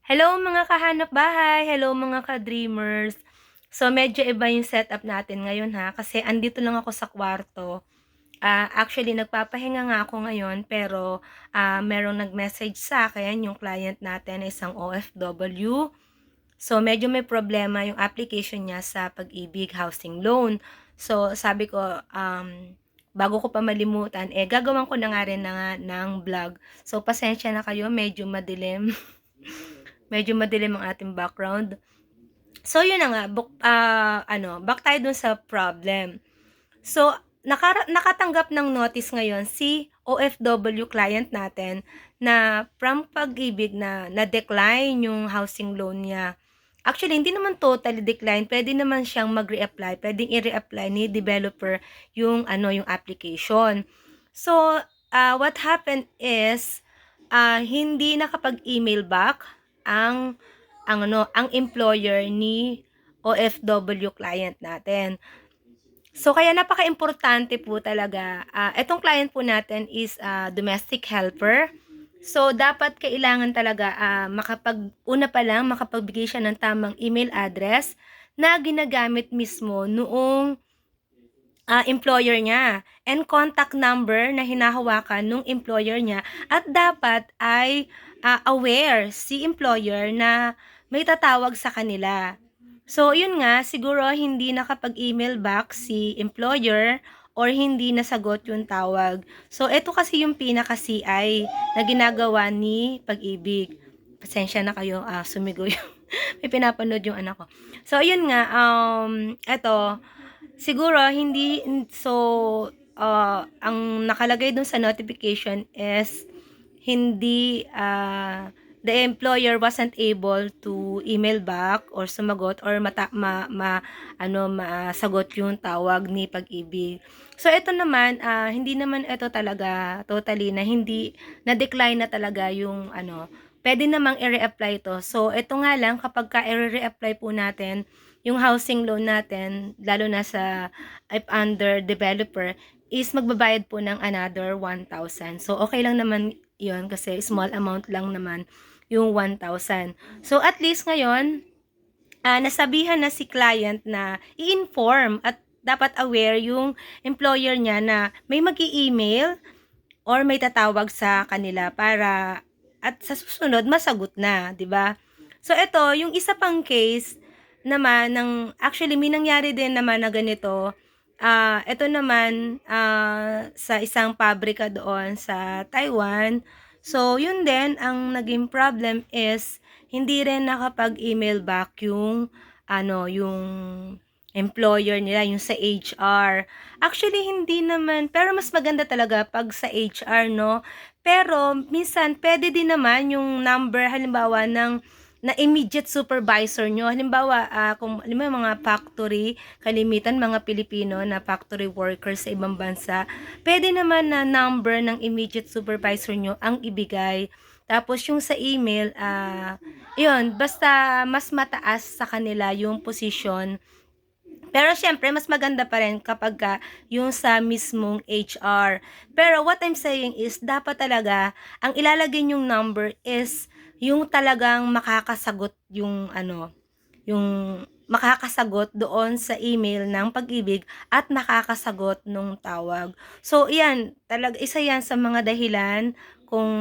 Hello mga kahanap bahay, hello mga ka-dreamers. So medyo iba yung setup natin ngayon ha, kasi andito lang ako sa kwarto. Actually nagpapahinga nga ako ngayon pero merong nag-message sa akin yung client natin, isang OFW. So medyo may problema yung application niya sa Pag-ibig Housing Loan. So sabi ko bago ko pa malimutan, gagawan ko na nga rin ng vlog. So pasensya na kayo, medyo madilim. Medyo madilim ang ating background. So, yun na nga, back tayo dun sa problem. So, nakatanggap ng notice ngayon si OFW client natin na from Pag-ibig na na-decline yung housing loan niya. Actually, hindi naman totally decline. Pwede naman siyang mag-reapply. Pwedeng i-reapply ni developer yung yung application. So, what happened is hindi nakapag-email back ang ang employer ni OFW client natin. So, kaya napaka-importante po talaga. Etong client po natin is domestic helper. So, dapat kailangan talaga una pa lang makapagbigay siya ng tamang email address na ginagamit mismo noong employer niya and contact number na hinahawakan nung employer niya at dapat ay aware si employer na may tatawag sa kanila. So, yun nga, siguro hindi nakapag-email back si employer or hindi nasagot yung tawag. So, ito kasi yung pinaka-CI na ginagawa ni Pag-ibig. Pasensya na kayo, sumigaw yung may pinapanood yung anak ko. So, yun nga, eto, siguro hindi ang nakalagay dun sa notification is hindi the employer wasn't able to email back or sumagot or masagot yung tawag ni Pag-ibig. So ito naman hindi naman ito talaga totally na hindi na decline na talaga yung pwede namang i-reapply to. So ito nga lang kapag i-reapply po natin yung housing loan natin, lalo na sa if under developer, is magbabayad po ng another 1,000. So, okay lang naman yon kasi small amount lang naman yung 1,000. So, at least ngayon, nasabihan na si client na i-inform at dapat aware yung employer niya na may mag-i-email or may tatawag sa kanila para at sa susunod masagot na, 'di ba? So ito, yung isa pang case naman actually may nangyari din naman na ganito. Ito naman sa isang pabrika doon sa Taiwan. So yun din ang naging problem is hindi rin nakapag-email back yung yung employer nila, yung sa HR. Actually, hindi naman, pero mas maganda talaga pag sa HR, no? Pero, minsan, pwede din naman yung number, halimbawa, na immediate supervisor nyo. Halimbawa, kung mga factory, kalimitan mga Pilipino na factory workers sa ibang bansa, pwede naman na number ng immediate supervisor nyo ang ibigay. Tapos, yung sa email, yun, basta mas mataas sa kanila yung position. Pero syempre, mas maganda pa rin kapag yung sa mismong HR. Pero what I'm saying is, dapat talaga, ang ilalagay yung number is, yung talagang makakasagot yung yung makakasagot doon sa email ng Pag-ibig at makakasagot nung tawag. So, iyan, talaga, isa yan sa mga dahilan kung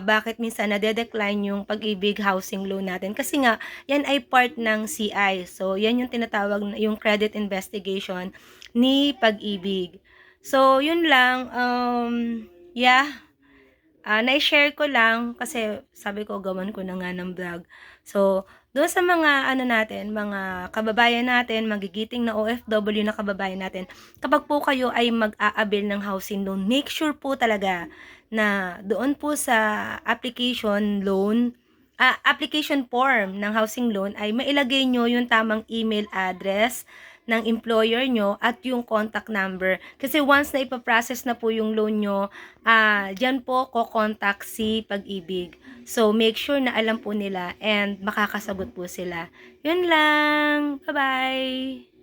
bakit minsan nade-decline yung Pag-ibig housing loan natin. Kasi nga, yan ay part ng CI. So, yan yung tinatawag na yung credit investigation ni Pag-ibig. So, yun lang. Yeah. Na-share ko lang kasi sabi ko gawan ko na nga ng vlog. So, doon sa mga natin, mga kababayan natin, magigiting na OFW na kababayan natin, kapag po kayo ay mag-aabil ng housing loan, make sure po talaga na doon po sa application form ng housing loan ay mailagay nyo yung tamang email address ng employer nyo at yung contact number. Kasi once na ipaprocess na po yung loan nyo, dyan po ko-contact si Pag-ibig. So, make sure na alam po nila and makakasagot po sila. Yun lang. Bye-bye!